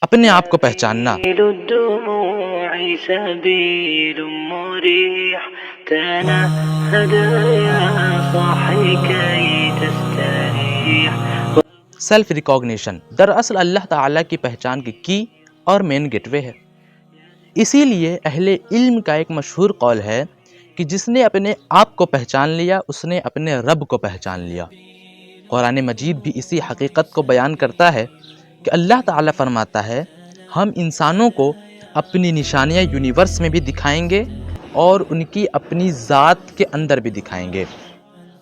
اپنے آپ کو پہچاننا۔ الدموع سبيل مريح تنهد يا صاحي كي تستريح. سیلف ریکاگنیشن دراصل اللہ تعالیٰ کی پہچان کی اور مین گیٹ وے ہے۔ اسی لیے اہل علم کا ایک مشہور قول ہے کہ جس نے اپنے آپ کو پہچان لیا اس نے اپنے رب کو پہچان لیا۔ قرآن مجید بھی اسی حقیقت کو بیان کرتا ہے کہ اللہ تعالیٰ فرماتا ہے ہم انسانوں کو اپنی نشانیاں یونیورس میں بھی دکھائیں گے اور ان کی اپنی ذات کے اندر بھی دکھائیں گے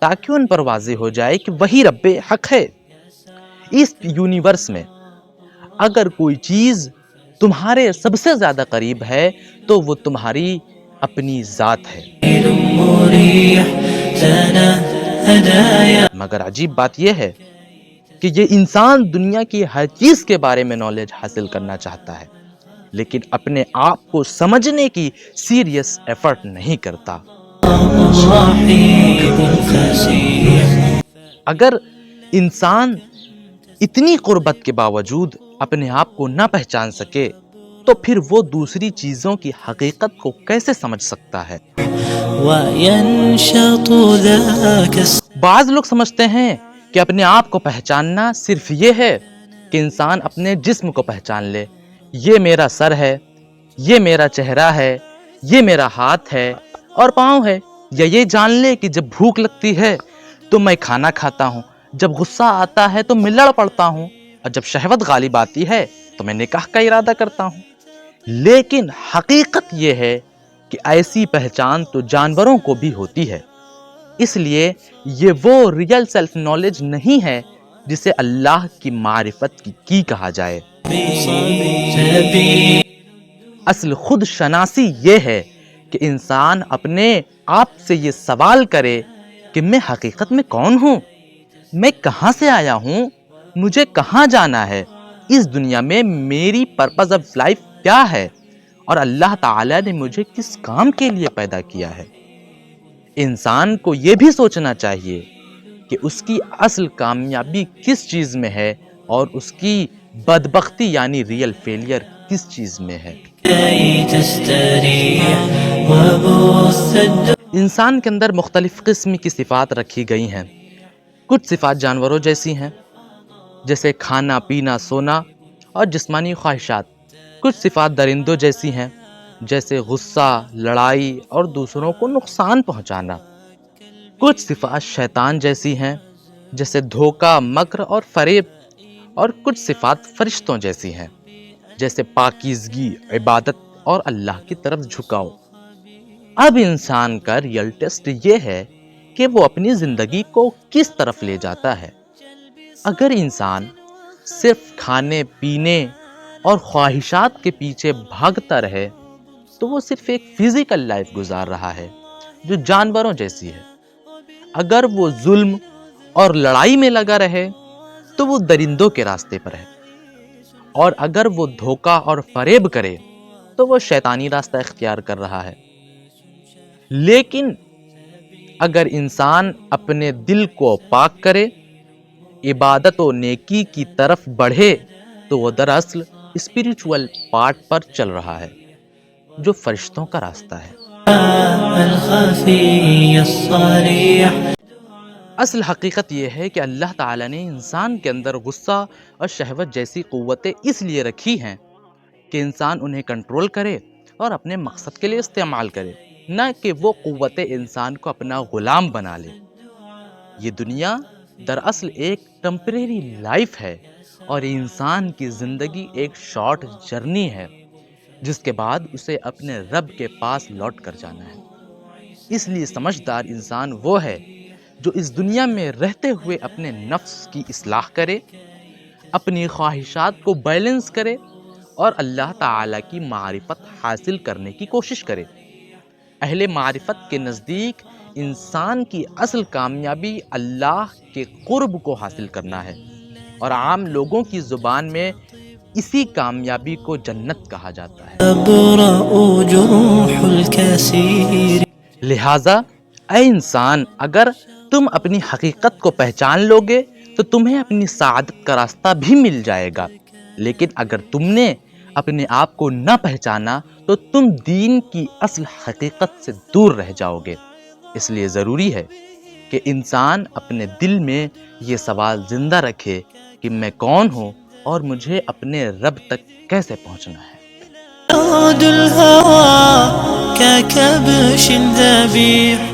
تاکہ ان پر واضح ہو جائے کہ وہی رب حق ہے۔ اس یونیورس میں اگر کوئی چیز تمہارے سب سے زیادہ قریب ہے تو وہ تمہاری اپنی ذات ہے۔ مگر عجیب بات یہ ہے کہ یہ انسان دنیا کی ہر چیز کے بارے میں نالج حاصل کرنا چاہتا ہے لیکن اپنے آپ کو سمجھنے کی سیریس ایفرٹ نہیں کرتا۔ اگر انسان اتنی قربت کے باوجود اپنے آپ کو نہ پہچان سکے تو پھر وہ دوسری چیزوں کی حقیقت کو کیسے سمجھ سکتا ہے؟ بعض لوگ سمجھتے ہیں کہ اپنے آپ کو پہچاننا صرف یہ ہے کہ انسان اپنے جسم کو پہچان لے، یہ میرا سر ہے، یہ میرا چہرہ ہے، یہ میرا ہاتھ ہے اور پاؤں ہے، یا یہ جان لے کہ جب بھوک لگتی ہے تو میں کھانا کھاتا ہوں، جب غصہ آتا ہے تو میں لڑ پڑتا ہوں اور جب شہوت غالب آتی ہے تو میں نکاح کا ارادہ کرتا ہوں۔ لیکن حقیقت یہ ہے کہ ایسی پہچان تو جانوروں کو بھی ہوتی ہے، اس لیے یہ وہ ریئل سیلف نالج نہیں ہے جسے اللہ کی معرفت کی کہا جائے۔ اصل خود شناسی یہ ہے کہ انسان اپنے آپ سے یہ سوال کرے کہ میں حقیقت میں کون ہوں، میں کہاں سے آیا ہوں، مجھے کہاں جانا ہے، اس دنیا میں میری پرپز آف لائف کیا ہے اور اللہ تعالیٰ نے مجھے کس کام کے لیے پیدا کیا ہے۔ انسان کو یہ بھی سوچنا چاہیے کہ اس کی اصل کامیابی کس چیز میں ہے اور اس کی بدبختی یعنی ریئل فیلئر کس چیز میں ہے۔ انسان کے اندر مختلف قسم کی صفات رکھی گئی ہیں۔ کچھ صفات جانوروں جیسی ہیں جیسے کھانا پینا سونا اور جسمانی خواہشات، کچھ صفات درندوں جیسی ہیں جیسے غصہ، لڑائی اور دوسروں کو نقصان پہنچانا، کچھ صفات شیطان جیسی ہیں جیسے دھوکہ، مکر اور فریب، اور کچھ صفات فرشتوں جیسی ہیں جیسے پاکیزگی، عبادت اور اللہ کی طرف جھکاؤ۔ اب انسان کا ریئل ٹیسٹ یہ ہے کہ وہ اپنی زندگی کو کس طرف لے جاتا ہے۔ اگر انسان صرف کھانے پینے اور خواہشات کے پیچھے بھاگتا رہے تو وہ صرف ایک فزیکل لائف گزار رہا ہے جو جانوروں جیسی ہے۔ اگر وہ ظلم اور لڑائی میں لگا رہے تو وہ درندوں کے راستے پر ہے، اور اگر وہ دھوکہ اور فریب کرے تو وہ شیطانی راستہ اختیار کر رہا ہے۔ لیکن اگر انسان اپنے دل کو پاک کرے، عبادت و نیکی کی طرف بڑھے تو وہ دراصل اسپریچول پارٹ پر چل رہا ہے جو فرشتوں کا راستہ ہے۔ اصل حقیقت یہ ہے کہ اللہ تعالیٰ نے انسان کے اندر غصہ اور شہوت جیسی قوتیں اس لیے رکھی ہیں کہ انسان انہیں کنٹرول کرے اور اپنے مقصد کے لیے استعمال کرے، نہ کہ وہ قوتیں انسان کو اپنا غلام بنا لے۔ یہ دنیا دراصل ایک ٹمپریری لائف ہے اور انسان کی زندگی ایک شارٹ جرنی ہے جس کے بعد اسے اپنے رب کے پاس لوٹ کر جانا ہے۔ اس لیے سمجھدار انسان وہ ہے جو اس دنیا میں رہتے ہوئے اپنے نفس کی اصلاح کرے، اپنی خواہشات کو بیلنس کرے اور اللہ تعالیٰ کی معرفت حاصل کرنے کی کوشش کرے۔ اہل معرفت کے نزدیک انسان کی اصل کامیابی اللہ کے قرب کو حاصل کرنا ہے، اور عام لوگوں کی زبان میں اسی کامیابی کو جنت کہا جاتا ہے۔ لہٰذا اے انسان، اگر تم اپنی حقیقت کو پہچان لو گے تو تمہیں اپنی سعادت کا راستہ بھی مل جائے گا۔ لیکن اگر تم نے اپنے آپ کو نہ پہچانا تو تم دین کی اصل حقیقت سے دور رہ جاؤ گے۔ اس لیے ضروری ہے کہ انسان اپنے دل میں یہ سوال زندہ رکھے کہ میں کون ہوں اور مجھے اپنے رب تک کیسے پہنچنا ہے۔ عود الهوى ككبش ذبيح